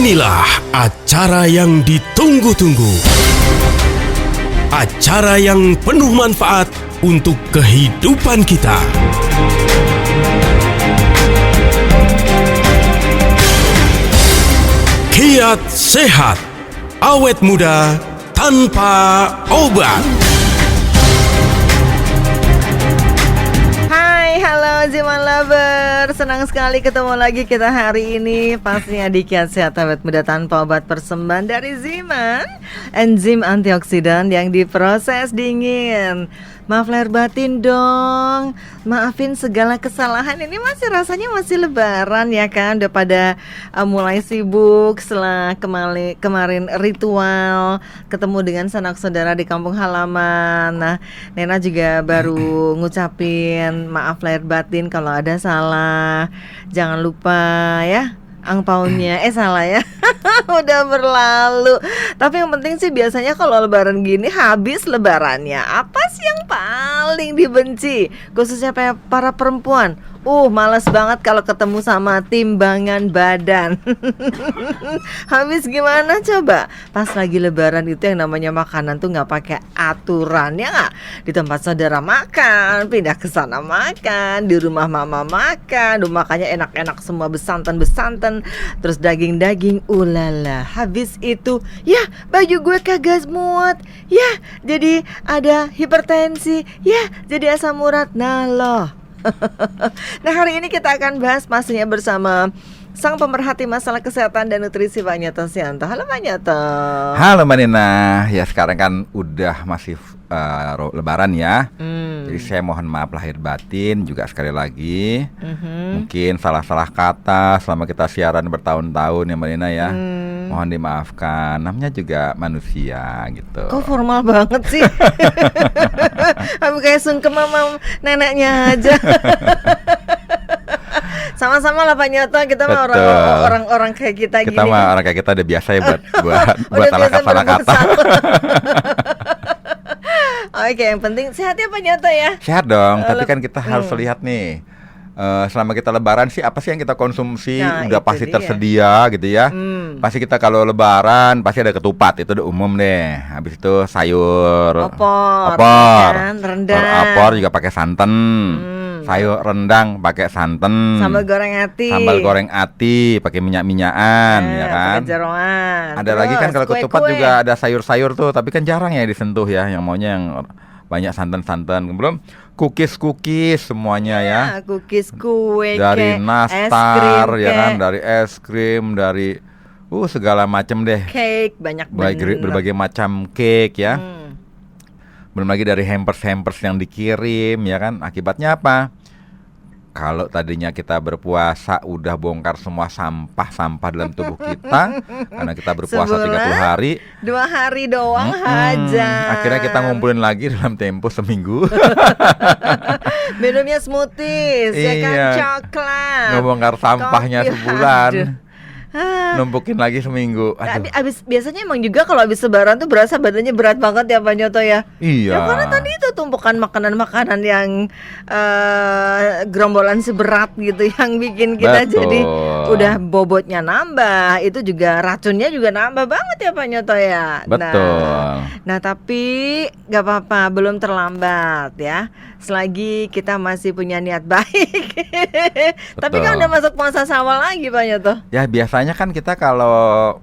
Inilah acara yang ditunggu-tunggu. Acara yang penuh manfaat untuk kehidupan kita. Kiat sehat, awet muda tanpa obat. Halo Ziman Lover, senang sekali ketemu lagi kita hari ini. Pastinya di Kiat Sehat Awet Muda Tanpa Obat, persembahan dari Ziman, enzim antioksidan yang diproses dingin. Maaf lahir batin dong, maafin segala kesalahan. Ini rasanya masih lebaran ya kan. Udah pada mulai sibuk setelah kemarin ritual ketemu dengan sanak saudara di kampung halaman. Nah, Nena juga baru ngucapin maaf lahir batin kalau ada salah. Jangan lupa ya, angpaunya salah ya. Udah berlalu. Tapi yang penting sih biasanya kalau lebaran gini habis lebarannya, apa sih yang paling dibenci khususnya para perempuan? Males banget kalau ketemu sama timbangan badan. Habis gimana coba? Pas lagi lebaran itu yang namanya makanan tuh nggak pakai aturan ya nggak? Di tempat saudara makan, pindah ke sana makan, di rumah mama makan, makannya enak-enak semua, besantan, terus daging-daging, ulala. Habis itu, ya baju gue kagak muat, ya jadi ada hipertensi, ya jadi asam urat. Nah loh. Nah, hari ini kita akan bahas pastinya bersama sang pemerhati masalah kesehatan dan nutrisi, Pak Nyoto Sianto. Halo Pak Nyoto. Halo Mbak Nina. Ya sekarang kan udah masih lebaran ya. Jadi saya mohon maaf lahir batin juga sekali lagi. Mungkin salah-salah kata selama kita siaran bertahun-tahun ya Mbak Nina ya. Mohon dimaafkan, namanya juga manusia gitu. Kok formal banget sih? Aku kayak sungkem sama neneknya aja. Sama-sama lah Pak Nyoto, kita mah orang kayak kita gini. Kita mah orang kayak kita udah biasa ya buat salah kata. Oke, yang penting sehat ya Pak Nyoto ya. Sehat dong, tapi kan kita harus lihat nih. Selama kita lebaran sih apa sih yang kita konsumsi udah pasti tersedia gitu ya. Pasti kita kalau lebaran pasti ada ketupat, itu udah umum deh. Habis itu sayur opor kan, rendang. Opor juga pakai santan. Sayur rendang pakai santan. Sambal goreng ati pakai minyak-minyakan ya kan. Pakai jeroan. Ada lagi kan kalau ketupat juga ada sayur-sayur tuh, tapi kan jarang ya disentuh ya, yang maunya yang banyak santan-santan. Belum cookies semuanya ya. Cookies, kue, dari nastar ya kan, dari es krim, dari segala macam deh. Cake banyak berbagai macam cake ya. Belum lagi dari hampers yang dikirim ya kan. Akibatnya apa? Kalau tadinya kita berpuasa udah bongkar semua sampah dalam tubuh kita karena kita berpuasa 30 hari. 2 hari doang aja. Akhirnya kita ngumpulin lagi dalam tempo seminggu. Minumnya smoothies, ya kan, coklat. Ngebongkar sampahnya sebulan. Numpukin lagi seminggu. Abis biasanya emang juga kalau habis lebaran tuh berasa badannya berat banget ya Pak Nyoto ya. Iya. Ya karena tadi itu tumpukan makanan-makanan yang gerombolan seberat gitu yang bikin kita jadi udah bobotnya nambah, itu juga racunnya juga nambah banget ya Pak Nyoto ya. Betul. Nah tapi nggak apa-apa, belum terlambat ya. Selagi kita masih punya niat baik. Tapi kan udah masuk puasa Syawal lagi Pak Nyoto. Ya biasanya kan kita kalau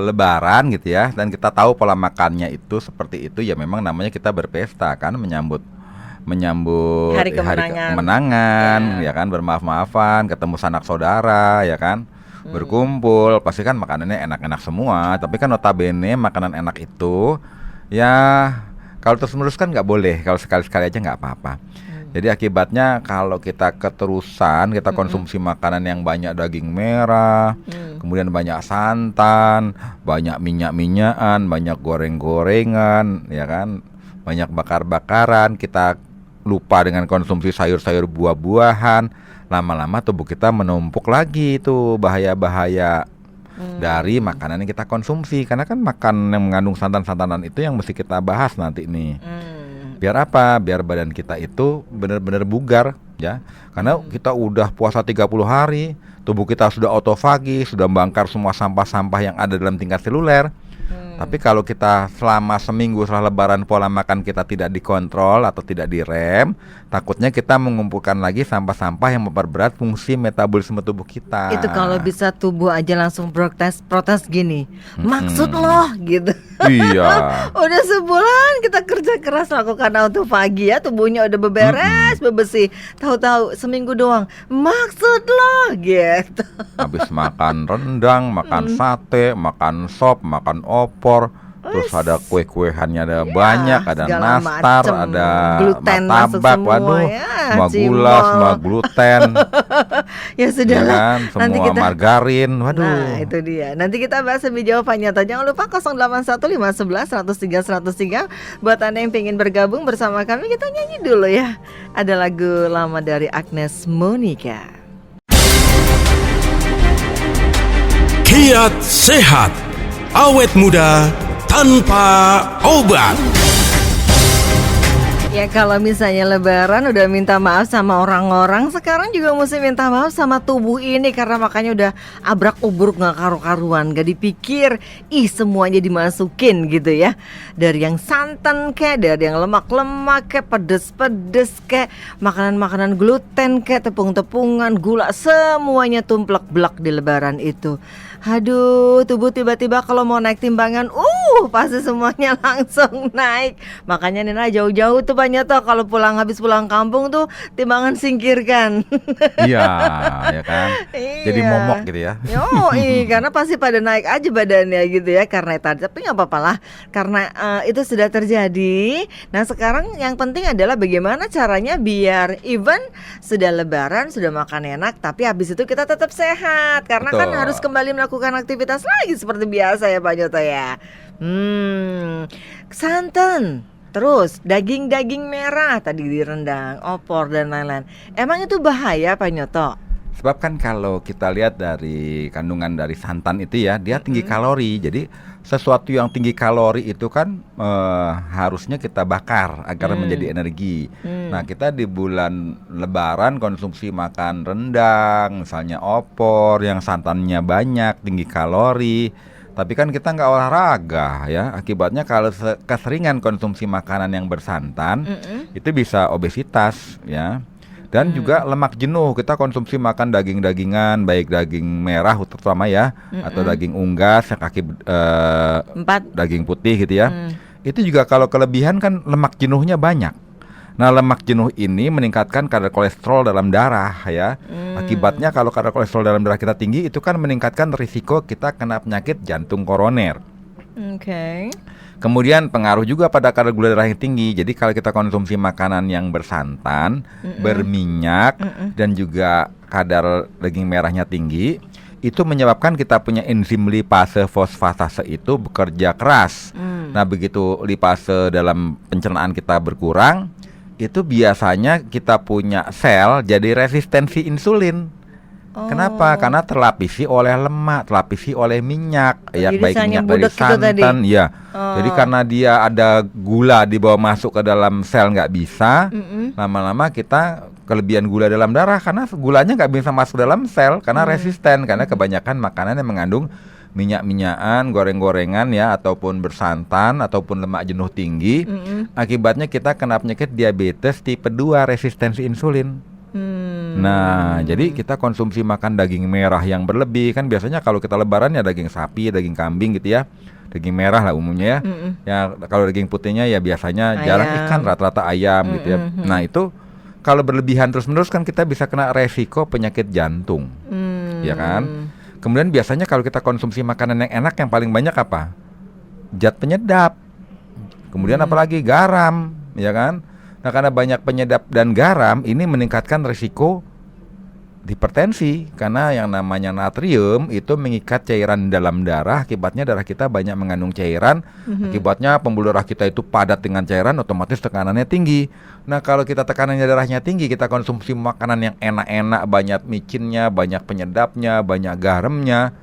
lebaran gitu ya, dan kita tahu pola makannya itu seperti itu, ya memang namanya kita berpesta kan, menyambut hari kemenangan ya kan, bermaaf-maafan, ketemu sanak saudara ya kan, berkumpul, pasti kan makanannya enak-enak semua. Tapi kan notabene makanan enak itu ya kalau terus-menerus kan nggak boleh, kalau sekali-sekali aja nggak apa-apa. Jadi akibatnya kalau kita keterusan kita konsumsi makanan yang banyak daging merah, kemudian banyak santan, banyak minyak-minyakan, banyak goreng-gorengan, ya kan, banyak bakar-bakaran, kita lupa dengan konsumsi sayur-sayur, buah-buahan, lama-lama tubuh kita menumpuk lagi itu bahaya-bahaya dari makanan yang kita konsumsi. Karena kan makan yang mengandung santan-santanan itu yang mesti kita bahas nanti nih. Biar apa? Biar badan kita itu benar-benar bugar ya. Karena kita udah puasa 30 hari, tubuh kita sudah autofagi, sudah membangkar semua sampah-sampah yang ada dalam tingkat seluler. Tapi kalau kita selama seminggu setelah lebaran pola makan kita tidak dikontrol atau tidak direm, takutnya kita mengumpulkan lagi sampah-sampah yang memperberat fungsi metabolisme tubuh kita. Itu kalau bisa tubuh aja langsung protes gini, maksud loh gitu. Iya. Udah sebulan kita kerja keras lakukan autofagi ya, tubuhnya udah beberes, bebersih. Tahu-tahu seminggu doang, maksud loh gitu. Habis makan rendang, makan sate, makan sop, makan opor, terus ada kue-kuehannya ada banyak, ada nastar, macem. ada Gluten masuk martabak, semua, waduh, ya, semua gula, cimol. semua gluten, Ya sudah ya lah. kan, Nanti semua kita margarin, waduh. Nah itu dia. Nanti kita bahas lebih jauh Pak Nyoto. Jangan lupa 0815111003 buat Anda yang pengen bergabung bersama kami. Kita nyanyi dulu ya. Ada lagu lama dari Agnes Monica. Kiat sehat, awet muda tanpa obat. Ya kalau misalnya lebaran udah minta maaf sama orang-orang, sekarang juga mesti minta maaf sama tubuh ini. Karena makanya udah abrak-ubruk gak karu-karuan, gak dipikir, semuanya dimasukin gitu ya. Dari yang santan kek, dari yang lemak-lemak kek, pedes-pedes kek, makanan-makanan gluten kek, tepung-tepungan, gula, semuanya tumplek-blek di lebaran itu. Aduh, tubuh tiba-tiba kalau mau naik timbangan, pasti semuanya langsung naik. Makanya Nina jauh-jauh tuh Pak Nyoto kalau habis pulang kampung tuh timbangan singkirkan. Iya, ya kan. Jadi momok gitu ya. Karena pasti pada naik aja badannya gitu ya karena tadi. Tapi nggak apa-apa lah, karena itu sudah terjadi. Nah sekarang yang penting adalah bagaimana caranya biar even sudah lebaran, sudah makan enak, tapi habis itu kita tetap sehat. Karena kan Betul. harus kembali melakukan aktivitas lagi seperti biasa ya Pak Nyoto ya. Santan, terus daging-daging merah tadi di rendang, opor dan lain-lain. Emang itu bahaya Pak Nyoto? Sebab kan kalau kita lihat dari kandungan dari santan itu ya, dia tinggi kalori. Jadi sesuatu yang tinggi kalori itu kan harusnya kita bakar agar menjadi energi. Nah kita di bulan lebaran konsumsi makan rendang, misalnya opor yang santannya banyak, tinggi kalori. Tapi kan kita nggak olahraga ya. Akibatnya kalau keseringan konsumsi makanan yang bersantan, itu bisa obesitas ya. Dan juga lemak jenuh, kita konsumsi makan daging-dagingan, baik daging merah terutama ya, atau daging unggas yang kaki daging putih gitu ya. Itu juga kalau kelebihan kan lemak jenuhnya banyak. Nah lemak jenuh ini meningkatkan kadar kolesterol dalam darah ya. Akibatnya kalau kadar kolesterol dalam darah kita tinggi, itu kan meningkatkan risiko kita kena penyakit jantung koroner. Kemudian pengaruh juga pada kadar gula darah yang tinggi. Jadi kalau kita konsumsi makanan yang bersantan, berminyak, dan juga kadar daging merahnya tinggi, itu menyebabkan kita punya enzim lipase fosfatase itu bekerja keras. Nah begitu lipase dalam pencernaan kita berkurang, itu biasanya kita punya sel jadi resistensi insulin. Kenapa? Karena terlapisi oleh lemak, terlapisi oleh minyak, ya baik minyak dari santan, ya. Jadi karena dia ada gula dibawa masuk ke dalam sel nggak bisa, lama-lama kita kelebihan gula dalam darah karena gulanya nggak bisa masuk dalam sel karena resisten, karena kebanyakan makanan yang mengandung minyak-minyakan, goreng-gorengan ya, ataupun bersantan, ataupun lemak jenuh tinggi. Akibatnya kita kena penyakit diabetes tipe 2 resistensi insulin. Nah, jadi kita konsumsi makan daging merah yang berlebih. Kan biasanya kalau kita lebaran ya daging sapi, daging kambing gitu ya. Daging merah lah umumnya ya. Ya kalau daging putihnya ya biasanya jarang ikan, rata-rata ayam gitu ya. Nah, itu kalau berlebihan terus-menerus kan kita bisa kena resiko penyakit jantung. Ya kan? Kemudian biasanya kalau kita konsumsi makanan yang enak, yang paling banyak apa? Zat penyedap. Kemudian apalagi garam, ya kan? Nah, karena banyak penyedap dan garam, ini meningkatkan risiko hipertensi. Karena yang namanya natrium itu mengikat cairan dalam darah. Akibatnya darah kita banyak mengandung cairan. Akibatnya pembuluh darah kita itu padat dengan cairan, otomatis tekanannya tinggi. Nah, kalau kita tekanannya darahnya tinggi, kita konsumsi makanan yang enak-enak, banyak micinnya, banyak penyedapnya, banyak garamnya,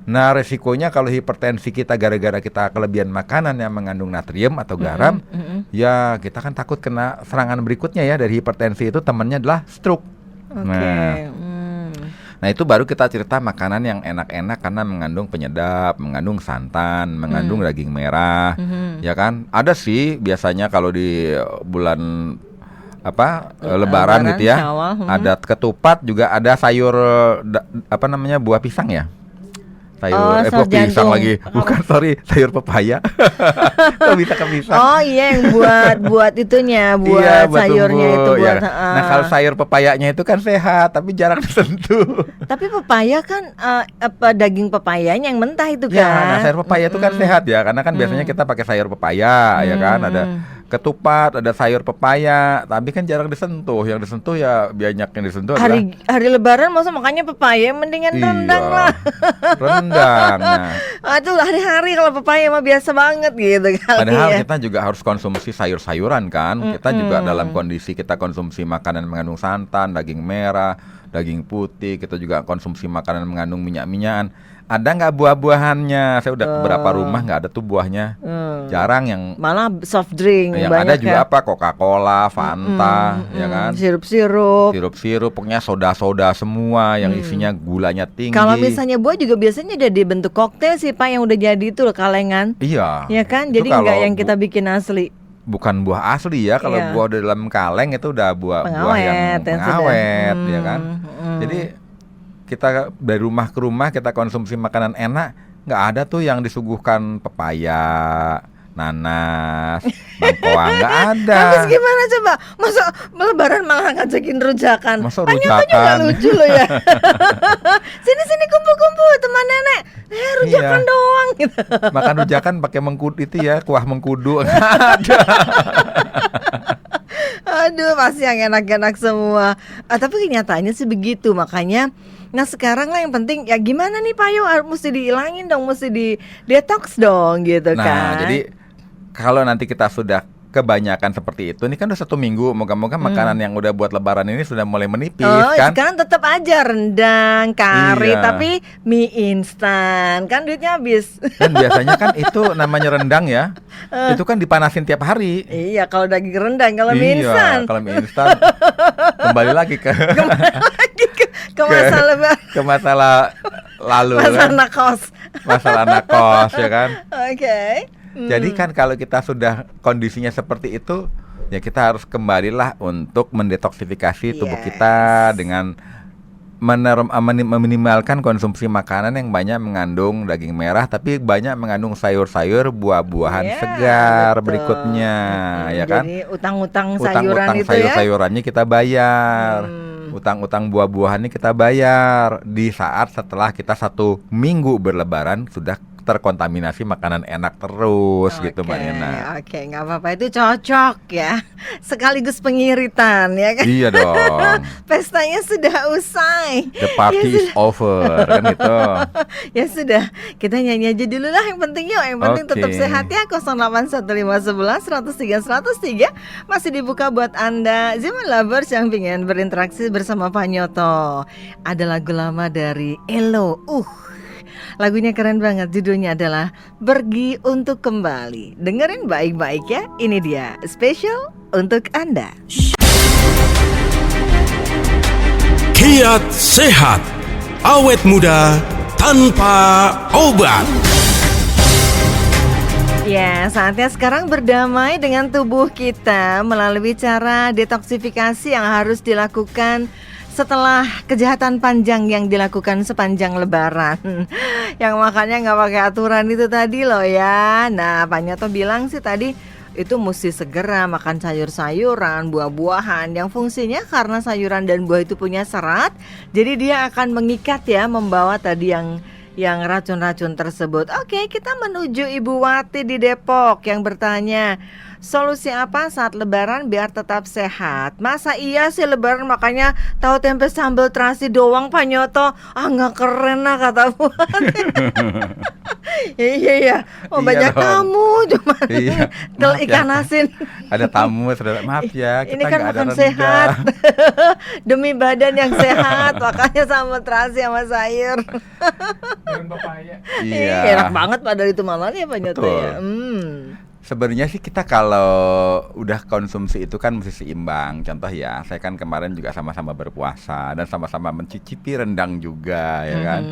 Nah, resikonya kalau hipertensi kita gara-gara kita kelebihan makanan yang mengandung natrium atau garam, ya kita kan takut kena serangan berikutnya ya dari hipertensi itu, temannya adalah stroke. Nah itu baru kita cerita makanan yang enak-enak karena mengandung penyedap, mengandung santan, mengandung daging merah, ya kan? Ada sih biasanya kalau di bulan Lebaran gitu ya, ada ketupat, juga ada sayur buah pisang ya. Sayur pisang lagi, bukan sayur pepaya. Kok bisa ke pisang? Oh iya, yang buat itunya, buat sayurnya itu buat. Ya. Nah kalau sayur pepayanya itu kan sehat, tapi jarang disentuh. Tapi pepaya kan daging pepayanya yang mentah itu kan? Ya, nah sayur pepaya itu kan sehat ya, karena kan biasanya kita pakai sayur pepaya, ya kan, ada ketupat, ada sayur pepaya, tapi kan jarang disentuh. Yang disentuh ya banyak yang disentuh hari Lebaran, masa makanya pepaya mendingan rendang lah. Rendang. Nah. Aduh, hari-hari kalau pepaya mah biasa banget gitu kali. Padahal kita juga harus konsumsi sayur-sayuran kan. Kita juga dalam kondisi kita konsumsi makanan mengandung santan, daging merah, daging putih, kita juga konsumsi makanan mengandung minyak-minyakan. Ada nggak buah-buahannya? Saya udah ke beberapa rumah nggak ada tuh buahnya. Jarang, yang malah soft drink. Yang ada juga Coca-Cola, Fanta, ya kan? Sirup-sirup, pokoknya soda-soda semua yang isinya gulanya tinggi. Kalau misalnya buah juga biasanya udah dibentuk koktail sih Pak, yang udah jadi itu loh, kalengan. Iya. Ya kan? Jadi nggak yang kita bikin asli. Bukan buah asli ya, kalau buah udah dalam kaleng itu udah buah yang pengawet, ya kan? Jadi kita dari rumah ke rumah kita konsumsi makanan enak, nggak ada tuh yang disuguhkan pepaya, nanas, bangkoang, nggak ada. Habis gimana coba? Masa Lebaran malah ngajakin rujakan? Masa rujakan? Juga lucu loh ya. Sini kumpul teman nenek. Rujakan doang gitu. Makan rujakan pakai mengkudu itu ya, kuah mengkudu. Nggak ada. Aduh, pasti yang enak-enak semua. Tapi kenyataannya sih begitu, makanya. Nah sekarang lah yang penting ya gimana nih Pak Yo, mesti dihilangin dong, mesti di detox dong gitu kan. Nah jadi kalau nanti kita sudah kebanyakan seperti itu, ini kan udah 1 minggu, moga-moga makanan yang udah buat Lebaran ini sudah mulai menipis kan. Sekarang tetap aja rendang, kari, tapi mie instan kan duitnya habis. Dan biasanya kan itu namanya rendang ya, itu kan dipanasin tiap hari. Iya kalau daging rendang, kalau mie instan. Kalau mie instan kembali lagi ke masalah lalu masalah anak kos ya kan. Oke. Jadi kan kalau kita sudah kondisinya seperti itu, ya kita harus kembalilah untuk mendetoksifikasi tubuh kita dengan meminimalkan konsumsi makanan yang banyak mengandung daging merah, tapi banyak mengandung sayur-sayur, buah-buahan segar berikutnya, ya kan? Jadi utang-utang sayuran itu sayur-sayurannya kita bayar. Utang-utang buah-buahannya kita bayar di saat setelah kita 1 minggu berlebaran sudah terkontaminasi makanan enak terus gitu Mbak Nena. Oke, nggak apa-apa, itu cocok ya. Sekaligus pengiritan ya kan. Iya dong. Pestanya sudah usai. The party is over kan gitu. Ya sudah, kita nyanyi aja dulu lah yang penting yuk. Yang penting tetap sehat ya. 081511 103 masih dibuka buat Anda Zaman Lovers yang ingin berinteraksi bersama Pak Nyoto. Ada lagu lama dari Elo. Lagunya keren banget, judulnya adalah Pergi Untuk Kembali. Dengerin baik-baik ya, ini dia spesial untuk Anda. Kiat sehat, awet muda tanpa obat. Ya, saatnya sekarang berdamai dengan tubuh kita melalui cara detoksifikasi yang harus dilakukan setelah kejahatan panjang yang dilakukan sepanjang Lebaran. Yang makannya nggak pakai aturan itu tadi loh ya. Nah, Pak Nyoto bilang sih tadi itu mesti segera makan sayur-sayuran, buah-buahan yang fungsinya karena sayuran dan buah itu punya serat. Jadi dia akan mengikat ya, membawa tadi yang racun-racun tersebut. Oke, kita menuju Ibu Wati di Depok yang bertanya, solusi apa saat lebaran biar tetap sehat? Masa iya sih lebaran makanya tahu tempe sambal terasi doang Pak Nyoto? Ah nggak keren lah kata Buat. Iya. Oh Iya banyak dong. tamu cuma Iya, kalau maaf ya. ikan asin. Ada tamu, saudara. Maaf ya, Ini kita kan nggak ada makan rendang. sehat. Demi badan yang sehat, makanya sambal terasi sama sayur. Iya. Enak banget pada itu malam ya Pak Nyoto Betul. ya. Sebenarnya sih kita kalau udah konsumsi itu kan mesti seimbang. Contoh ya, saya kan kemarin juga sama-sama berpuasa dan sama-sama mencicipi rendang juga, ya kan,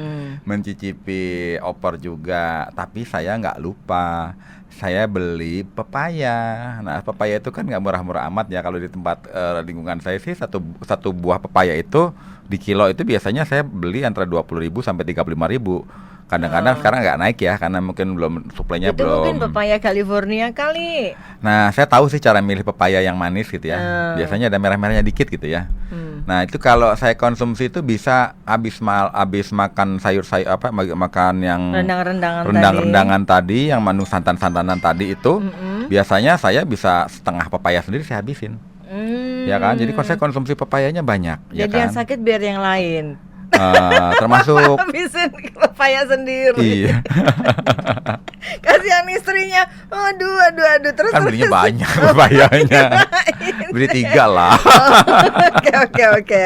mencicipi opor juga. Tapi saya nggak lupa, saya beli pepaya. Nah, pepaya itu kan nggak murah-murah amat ya. Kalau di tempat lingkungan saya sih satu buah pepaya itu di kilo itu biasanya saya beli antara 20.000 sampai 35.000. Kadang-kadang sekarang nggak naik ya, karena mungkin suplainya Itu mungkin belum. pepaya California kali. Nah, saya tahu sih cara milih pepaya yang manis gitu ya. Biasanya ada merah-merahnya dikit gitu ya. Nah, itu kalau saya konsumsi itu bisa habis makan sayur-sayur makan yang rendang-rendangan tadi, yang menu santan-santanan tadi itu. Biasanya saya bisa setengah pepaya sendiri saya habisin. Ya kan? Jadi kalau saya konsumsi pepayanya banyak, ya Jadi kan? yang sakit biar yang lain. Termasuk Habisin pepaya sendiri. iya. Kasihan istrinya. Aduh terus. Kan belinya banyak pepayanya. Beli 3 lah. Oke.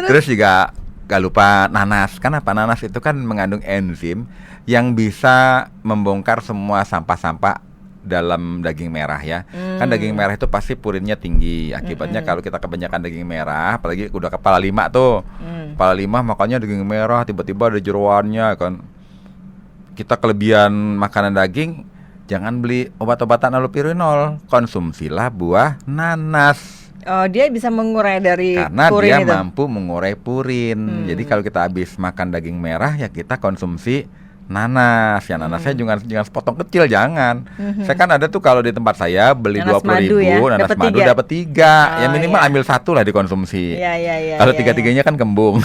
Terus juga gak lupa nanas. Kenapa? Nanas itu kan mengandung enzim yang bisa membongkar semua sampah-sampah dalam daging merah ya. Kan daging merah itu pasti purinnya tinggi. Akibatnya kalau kita kebanyakan daging merah, apalagi udah kepala 5 tuh. Kepala 5 makanya daging merah tiba-tiba ada jeroannya kan. Kita kelebihan makanan daging, jangan beli obat-obatan allopurinol, konsumsilah buah nanas. Oh, dia bisa mengurai dari Karena purin dia itu. mampu mengurai purin. Jadi kalau kita habis makan daging merah ya kita konsumsi nanas. Ya nanasnya jangan sepotong kecil, jangan. Saya kan ada tuh kalau di tempat saya beli Nanas 20.000 madu ya, nanas dapat madu 3. dapat 3. Ya Oh, minimal iya. ambil 1 lah dikonsumsi. Iya. Kalau 3-3-nya kan kembung.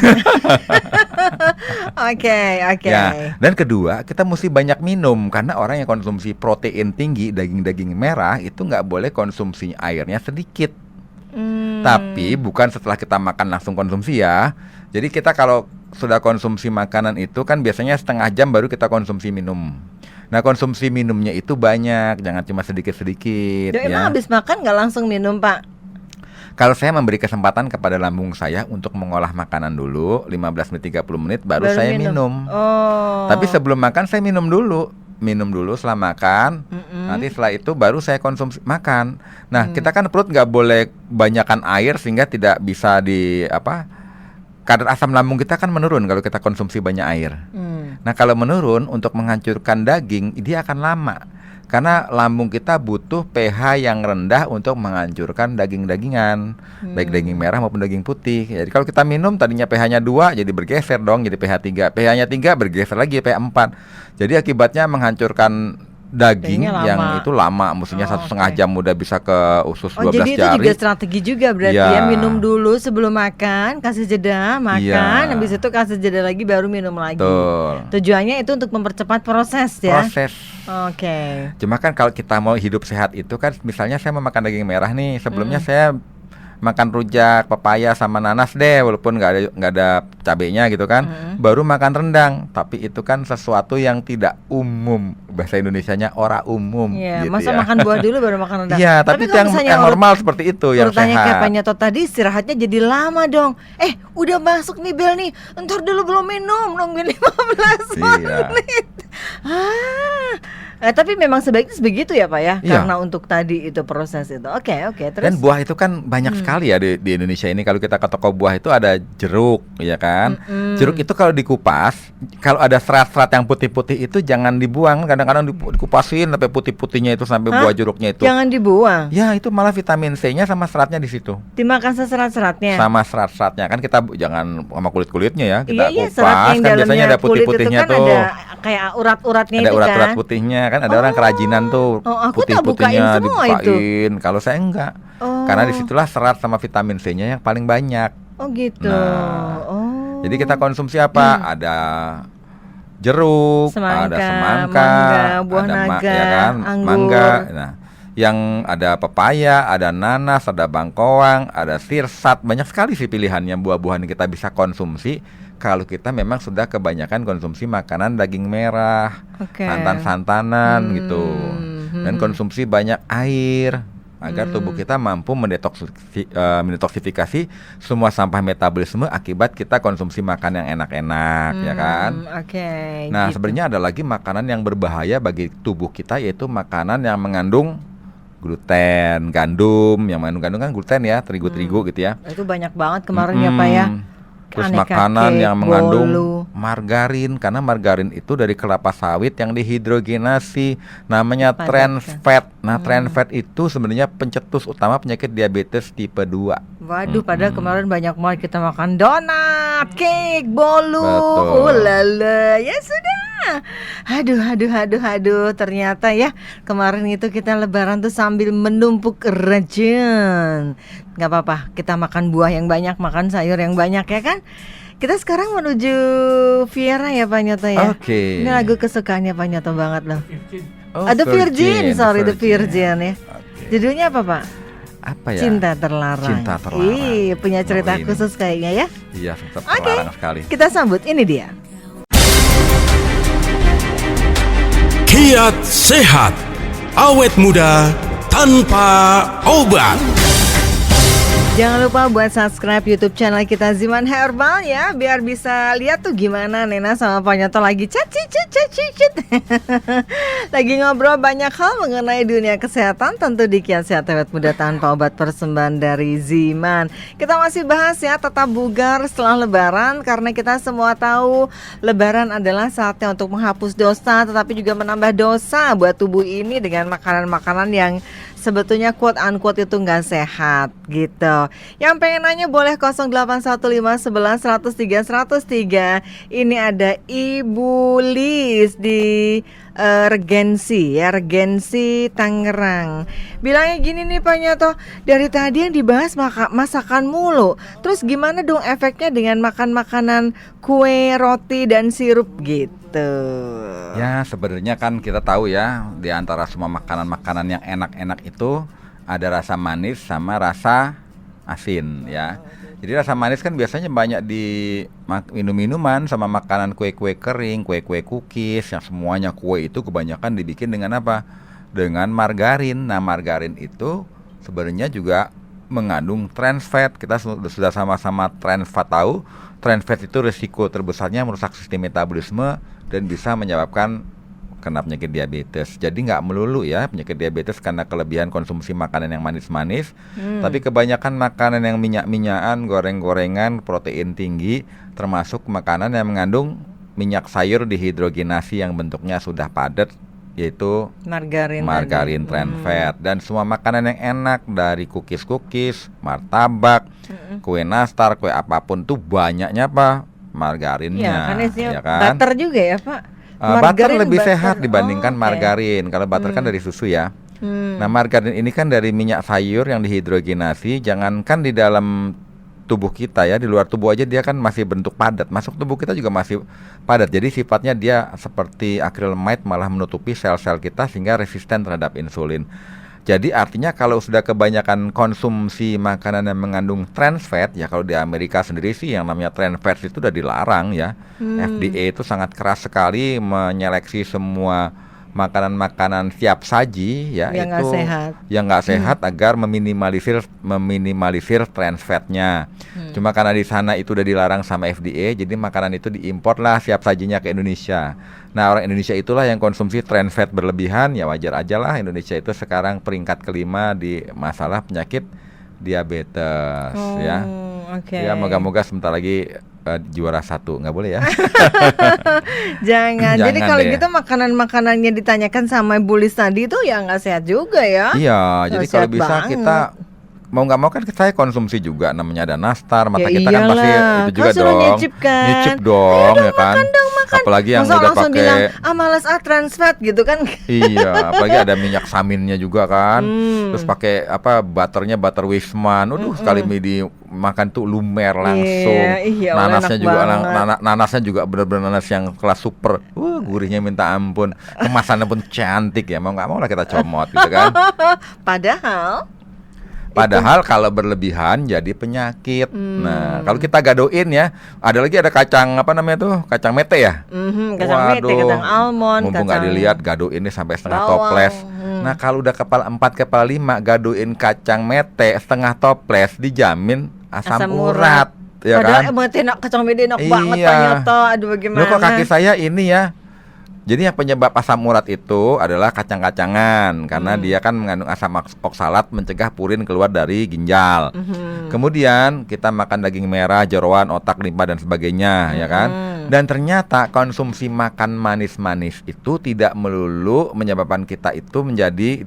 Oke. Ya, dan kedua kita mesti banyak minum karena orang yang konsumsi protein tinggi, daging-daging merah itu nggak boleh konsumsi airnya sedikit. Tapi bukan setelah kita makan langsung konsumsi ya. Jadi kita kalau sudah konsumsi makanan itu kan biasanya setengah jam baru kita konsumsi minum. Nah, konsumsi minumnya itu banyak, jangan cuma sedikit-sedikit Emang ya. habis makan nggak langsung minum Pak? Kalau saya memberi kesempatan kepada lambung saya untuk mengolah makanan dulu 15 menit 30 menit baru saya minum. Oh. Tapi sebelum makan saya minum dulu setelah makan. Nanti setelah itu baru saya konsumsi makan. Nah, kita kan perut nggak boleh banyakkan air sehingga tidak bisa kadar asam lambung kita kan menurun kalau kita konsumsi banyak air. Nah, kalau menurun untuk menghancurkan daging dia akan lama. Karena lambung kita butuh pH yang rendah untuk menghancurkan daging-dagingan, baik daging merah maupun daging putih. Jadi kalau kita minum tadinya pH-nya 2 jadi bergeser dong jadi pH 3. pH-nya 3 bergeser lagi pH 4. Jadi akibatnya menghancurkan daging Dagingnya yang lama. itu lama, mestinya 1,5 jam udah bisa ke usus 12 jadi itu jari. juga strategi juga berarti Ya. ya. Minum dulu sebelum makan, kasih jeda, makan, Iya. habis itu kasih jeda lagi baru minum lagi. Betul. Tujuannya itu untuk mempercepat proses ya. Proses. Oke. Cuma kan kalau kita mau hidup sehat itu kan, misalnya saya mau makan daging merah nih, sebelumnya saya makan rujak, pepaya sama nanas deh, walaupun nggak ada cabenya gitu kan, baru makan rendang. Tapi itu kan sesuatu yang tidak umum, bahasa Indonesianya ora umum. Iya, gitu masa ya. makan buah dulu baru makan rendang. Iya, tapi itu kalau misalnya yang normal seperti itu, yang urutannya kayak Pak sehat. Nyoto tadi istirahatnya jadi lama dong. Udah masuk nih bel nih. Entar dulu belum minum, nungguin 15 Iya. menit. Tapi memang sebaiknya begitu ya Pak ya, Iya. karena untuk tadi itu proses itu. Oke, terus. Dan buah itu kan banyak sekali ya di Indonesia ini. Kalau kita ke toko buah itu ada jeruk, ya kan. Jeruk itu kalau dikupas, kalau ada serat-serat yang putih-putih itu jangan dibuang. Kadang-kadang dikupasin sampai putih-putihnya itu sampai buah jeruknya itu. Jangan dibuang. Ya, itu malah vitamin C-nya sama seratnya di situ. Dimakan seserat-seratnya. Sama serat-seratnya kan kita jangan sama kulit-kulitnya ya. Kita Iya, kupas serat yang kan biasanya dalamnya ada kulit itu putih-putihnya kan tuh. ada kayak urat-uratnya Ada itu urat-urat kan. putihnya kan, ada orang kerajinan tuh aku tak bukain putih-putihnya semua itu. dibukain. Kalau saya enggak. Karena disitulah serat sama vitamin C-nya yang paling banyak. Oh gitu. Nah, jadi kita konsumsi apa? Ada jeruk, Semangka, ada semangka, mangga, buah ada naga, ya kan, anggur. mangga. Nah, yang ada pepaya, ada nanas, ada bangkoang, ada sirsat, banyak sekali sih pilihannya buah-buahan yang kita bisa konsumsi kalau kita memang sudah kebanyakan konsumsi makanan daging merah, santan-santanan gitu, dan konsumsi banyak air agar tubuh kita mampu mendetoksifikasi semua sampah metabolisme akibat kita konsumsi makan yang enak-enak, ya kan? Nah, gitu. Sebenarnya ada lagi makanan yang berbahaya bagi tubuh kita, yaitu makanan yang mengandung gluten, gandum, yang mengandung gandum kan gluten ya, terigu-terigu gitu ya. Itu banyak banget kemarin ya Pak ya. Terus makanan yang mengandung margarin, karena margarin itu dari kelapa sawit yang dihidrogenasi, namanya trans fat. Nah, trans fat itu sebenarnya pencetus utama penyakit diabetes tipe 2. Waduh, padahal kemarin banyak banget kita makan donat, cake, bolu. Lala, ya sudah. Aduh, ternyata ya kemarin itu kita lebaran tuh sambil menumpuk racun. Gak apa-apa, kita makan buah yang banyak, makan sayur yang banyak ya kan. Kita sekarang menuju Viera ya Pak Nyoto ya. Ini lagu kesukaannya Pak Nyoto banget loh. The Virgin ya. Judulnya apa Pak? Apa ya? Cinta Terlarang. Punya cerita khusus kayaknya ya. Iya, terlarang sekali. Kita sambut, ini dia. Kiat sehat, awet muda tanpa obat. Jangan lupa buat subscribe YouTube channel kita Ziman Herbal ya, biar bisa lihat tuh gimana Nena sama Pak Nyoto lagi cicit lagi ngobrol banyak hal mengenai dunia kesehatan, tentu di Kiat Sehat Awet Muda Tanpa Obat persembahan dari Ziman. Kita masih bahas ya, tetap bugar setelah Lebaran, karena kita semua tahu Lebaran adalah saatnya untuk menghapus dosa, tetapi juga menambah dosa buat tubuh ini dengan makanan-makanan yang sebetulnya quote unquote itu nggak sehat gitu. Yang pengen nanya boleh 081511103103. Ini ada Ibu Lis di Regensi ya, Regensi Tangerang. Bilangnya gini nih Pak Nyoto, dari tadi yang dibahas masakan mulu. Terus gimana dong efeknya dengan makan makanan kue, roti dan sirup gitu? Ya sebenarnya kan kita tahu ya, di antara semua makanan-makanan yang enak-enak itu ada rasa manis sama rasa asin ya. Jadi rasa manis kan biasanya banyak di minum-minuman sama makanan, kue-kue kering, kue-kue cookies, yang semuanya kue itu kebanyakan dibikin dengan apa? Dengan margarin. Nah, margarin itu sebenarnya juga mengandung trans fat. Kita sudah sama-sama trans fat tahu. Trans fat itu risiko terbesarnya merusak sistem metabolisme dan bisa menyebabkan kena penyakit diabetes. Jadi nggak melulu ya penyakit diabetes karena kelebihan konsumsi makanan yang manis-manis, tapi kebanyakan makanan yang minyak-minyakan, goreng-gorengan, protein tinggi, termasuk makanan yang mengandung minyak sayur dihidrogenasi yang bentuknya sudah padat, yaitu margarin trans fat. Dan semua makanan yang enak, dari cookies, martabak, kue nastar, kue apapun tuh banyaknya apa? Margarinnya, ya kan? Butter juga ya Pak. Butter lebih sehat dibandingkan margarin. Kalau butter kan dari susu ya. Nah, margarin ini kan dari minyak sayur yang dihidrogenasi. Jangankan di dalam tubuh kita ya, di luar tubuh aja dia kan masih bentuk padat. Masuk tubuh kita juga masih padat. Jadi sifatnya dia seperti acrylamide, malah menutupi sel-sel kita sehingga resisten terhadap insulin. Jadi artinya kalau sudah kebanyakan konsumsi makanan yang mengandung trans fat, ya kalau di Amerika sendiri sih yang namanya trans fat itu udah dilarang ya. FDA itu sangat keras sekali menyeleksi semua makanan-makanan siap saji ya, yang itu yang nggak sehat agar meminimalisir trans fatnya. Cuma karena di sana itu udah dilarang sama FDA, jadi makanan itu diimpor lah siap sajinya ke Indonesia. Nah, orang Indonesia itulah yang konsumsi trans fat berlebihan, ya wajar aja lah Indonesia itu sekarang peringkat kelima di masalah penyakit diabetes ya. Ya moga-moga sebentar lagi juara 1, nggak boleh ya. Jangan. Jadi kalau gitu makanan-makanannya ditanyakan sama Ibu Lis tadi itu ya nggak sehat juga ya. Iya, jadi kalau bisa banget. Kita mau nggak mau kan saya konsumsi juga, namanya ada nastar, mata kita kan pasti itu juga dong. Nyicip kan. Nyicip dong. Ayo ya kan. Makan dong. makan. Apalagi yang masa udah langsung pakai bilang, malas trans fat gitu kan. Iya, apalagi ada minyak saminnya juga kan. Terus pakai butternya butter Wisman. Sekali dimakan tuh lumer langsung. Iya, nanasnya juga banget. nanasnya juga benar-benar nanas yang kelas super. Gurihnya minta ampun. Kemasannya pun cantik ya. Mau nggak mau lah kita comot gitu kan. Padahal kalau berlebihan jadi penyakit. Nah, kalau kita gadoin ya, ada kacang kacang mete ya. Kacang mete, kacang almond, mumpung nggak dilihat gadoinnya sampai setengah toples. Nah, kalau udah kepala 4 kepala 5 gadoin kacang mete setengah toples dijamin asam urat. Ya padahal kan? mete kacang mete enak banget ternyata. Aduh bagaimana? Loh, kok kaki saya ini ya. Jadi yang penyebab asam urat itu adalah kacang-kacangan karena dia kan mengandung asam oksalat mencegah purin keluar dari ginjal. Kemudian kita makan daging merah, jeroan, otak, limpa dan sebagainya, ya kan? Dan ternyata konsumsi makan manis-manis itu tidak melulu menyebabkan kita itu menjadi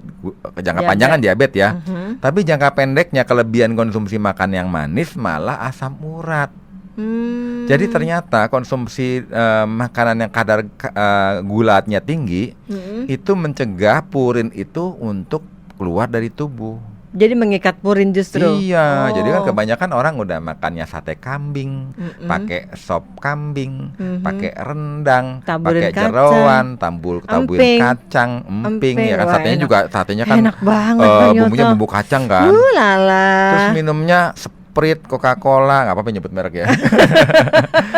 jangka panjangan diabetes ya. Tapi jangka pendeknya kelebihan konsumsi makan yang manis malah asam urat. Jadi ternyata konsumsi makanan yang kadar gulanya tinggi itu mencegah purin itu untuk keluar dari tubuh. Jadi mengikat purin justru. Iya, jadi kan kebanyakan orang udah makannya sate kambing, pakai sop kambing, pakai rendang, pakai jeroan, taburin kacang, emping ya kan. Satenya kan enak banget bumbunya bumbu kacang kan. Terus minumnya Sprite, Coca-Cola, nggak apa-apa nyebut merek ya.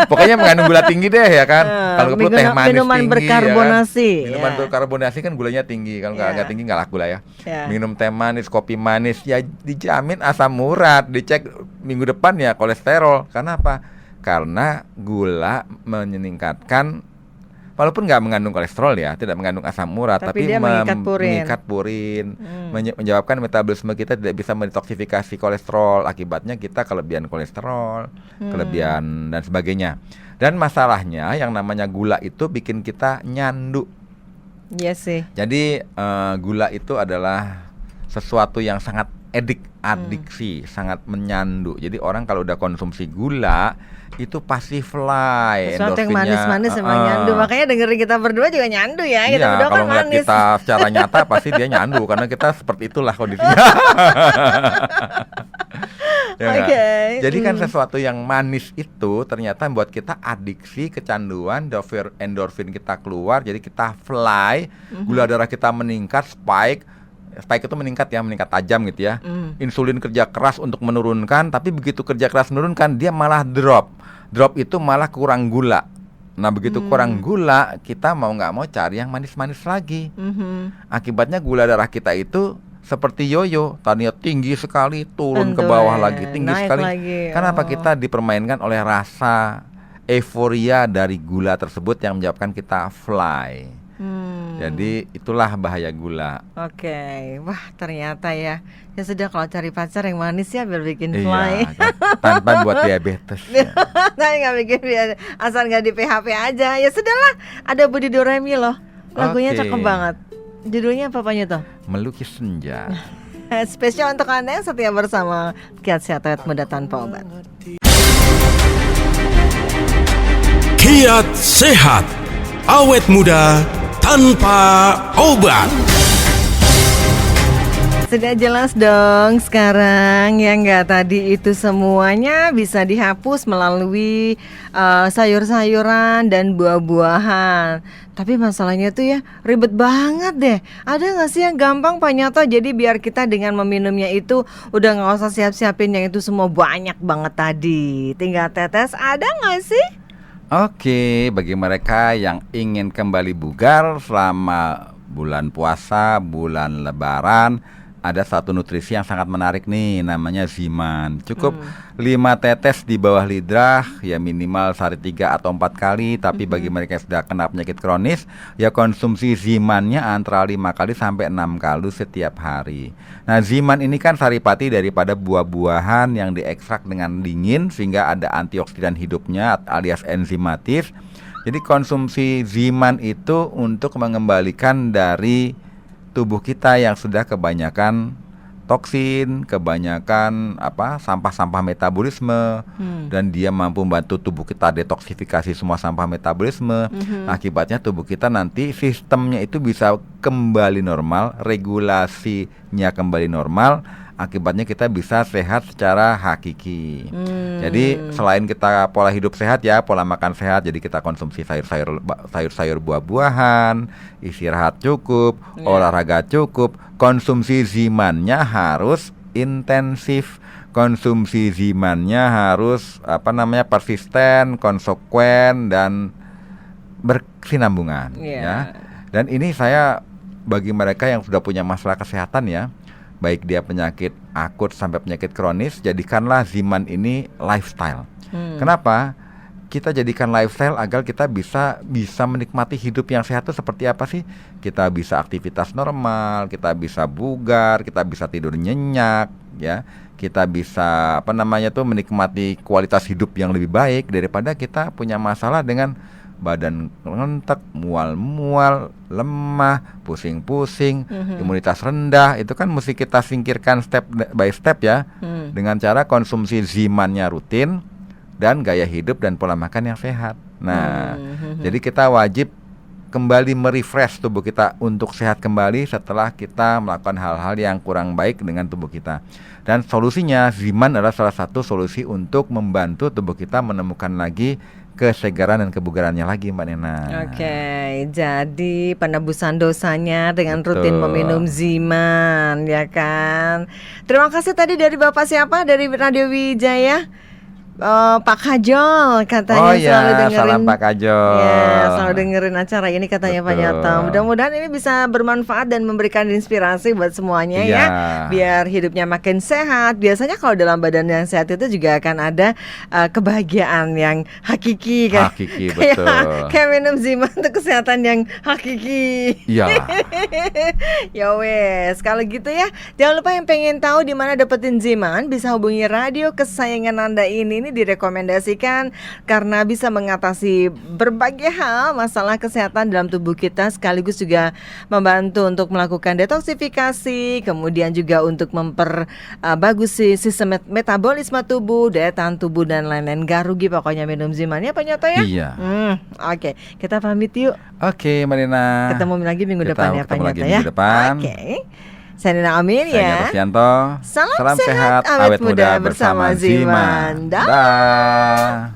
Pokoknya mengandung gula tinggi deh ya kan. Kalau perlu teh manis minuman tinggi berkarbonasi. Ya kan? Minuman berkarbonasi kan gulanya tinggi. Kalau nggak tinggi nggak laku lah ya. Minum teh manis, kopi manis ya dijamin asam urat. Dicek minggu depan ya kolesterol. Karena apa? Karena gula meningkatkan, walaupun nggak mengandung kolesterol ya, tidak mengandung asam urat, tapi dia mengikat purin, menyebabkan metabolisme kita tidak bisa mendetoksifikasi kolesterol. Akibatnya kita kelebihan kolesterol, kelebihan dan sebagainya. Dan masalahnya yang namanya gula itu bikin kita nyandu. Iya sih. Jadi gula itu adalah sesuatu yang sangat adiksi, sangat menyandu. Jadi orang kalau udah konsumsi gula itu pasti fly. Sesuatu yang manis-manis emang nyandu. Makanya dengerin kita berdua juga nyandu ya. Kita berdua kalau kan ngeliat manis. kita secara nyata pasti dia nyandu karena kita seperti itulah kondisinya. Jadi kan sesuatu yang manis itu ternyata membuat kita adiksi, kecanduan, endorfin kita keluar, jadi kita fly, gula darah kita meningkat, spike itu meningkat tajam gitu ya. Insulin kerja keras untuk menurunkan, tapi begitu kerja keras menurunkan dia malah drop itu malah kurang gula. Nah begitu kurang gula kita mau nggak mau cari yang manis-manis lagi. Akibatnya gula darah kita itu seperti yoyo, tadinya tinggi sekali turun ke bawah lagi, tinggi sekali. Kenapa kita dipermainkan oleh rasa euforia dari gula tersebut yang menyebabkan kita fly. Jadi itulah bahaya gula. Oke, wah ternyata ya sudah kalau cari pacar yang manis ya biar bikin fly. Tanpa buat diabetes. Nah nggak bikin asal nggak di PHP aja. Ya sudahlah, ada Budi Doremi loh, lagunya cakep banget. Judulnya apa tuh? Melukis Senja. Spesial untuk Anda yang setia bersama Kiat Sehat Awet Muda Tanpa Obat. Kiat Sehat Awet Muda Tanpa Obat. Sudah jelas dong sekarang ya nggak, tadi itu semuanya bisa dihapus melalui sayur-sayuran dan buah-buahan. Tapi masalahnya tuh ya ribet banget deh. Ada nggak sih yang gampang Pak Nyoto? Jadi biar kita dengan meminumnya itu udah nggak usah siap-siapin yang itu semua banyak banget tadi. Tinggal tetes, ada nggak sih? Oke, bagi mereka yang ingin kembali bugar selama bulan puasa, bulan lebaran, ada satu nutrisi yang sangat menarik nih, namanya Ziman. Cukup 5 tetes di bawah lidah, ya minimal sehari 3 atau 4 kali. Tapi bagi mereka yang sudah kena penyakit kronis, ya konsumsi Zimannya antara 5 kali sampai 6 kali setiap hari. Nah Ziman ini kan saripati daripada buah-buahan yang diekstrak dengan dingin, sehingga ada antioksidan hidupnya alias enzimatis. Jadi konsumsi Ziman itu untuk mengembalikan dari tubuh kita yang sudah kebanyakan toksin, kebanyakan sampah-sampah metabolisme, dan dia mampu membantu tubuh kita detoksifikasi semua sampah metabolisme. Akibatnya tubuh kita nanti sistemnya itu bisa kembali normal, regulasinya kembali normal. Akibatnya kita bisa sehat secara hakiki. Jadi selain kita pola hidup sehat ya, pola makan sehat, jadi kita konsumsi sayur-sayur, buah-buahan, istirahat cukup, olahraga cukup, konsumsi zimannya harus intensif, konsumsi zimannya harus persisten, konsekuen, dan berkesinambungan ya. Dan ini saya bagi mereka yang sudah punya masalah kesehatan ya, baik dia penyakit akut sampai penyakit kronis, jadikanlah Ziman ini lifestyle. Kenapa? Kita jadikan lifestyle agar kita bisa menikmati hidup yang sehat itu seperti apa sih? Kita bisa aktivitas normal, kita bisa bugar, kita bisa tidur nyenyak, ya. Kita bisa menikmati kualitas hidup yang lebih baik daripada kita punya masalah dengan badan ngentek, mual-mual, lemah, pusing-pusing, imunitas rendah. Itu kan mesti kita singkirkan step by step ya, dengan cara konsumsi zimannya rutin dan gaya hidup dan pola makan yang sehat. Nah, jadi kita wajib kembali merefresh tubuh kita untuk sehat kembali setelah kita melakukan hal-hal yang kurang baik dengan tubuh kita. Dan solusinya, Ziman adalah salah satu solusi untuk membantu tubuh kita menemukan lagi kesegaran dan kebugarannya lagi, Mbak Nena. Oke, jadi penebusan dosanya dengan rutin meminum Ziman, ya kan? Terima kasih tadi dari Bapak siapa? Dari Radio Wijaya. Pak Kajol katanya selalu dengerin. Salam Pak Kajol. Ya, selalu dengerin acara ini katanya Pak Nyato. Mudah-mudahan ini bisa bermanfaat dan memberikan inspirasi buat semuanya ya. Biar hidupnya makin sehat. Biasanya kalau dalam badan yang sehat itu juga akan ada kebahagiaan yang hakiki kan. Hakiki, betul. Kayak minum Ziman untuk kesehatan yang hakiki. Iya. Ya wes, kalau gitu ya, jangan lupa yang pengen tahu di mana dapetin Ziman bisa hubungi radio kesayangan Anda ini direkomendasikan karena bisa mengatasi berbagai hal masalah kesehatan dalam tubuh kita, sekaligus juga membantu untuk melakukan detoksifikasi, kemudian juga untuk memperbagusi sistem metabolisme tubuh, daya tahan tubuh dan lain-lain. Gak rugi pokoknya minum Ziman ya Pak Nyoto ya. Iya. Oke, kita pamit yuk. Oke, Marina. Ketemu lagi minggu depan ya Pak Nyoto ya. Oke. Saya Nina Amin ya. Salam sehat, awet muda bersama Ziman. Dah.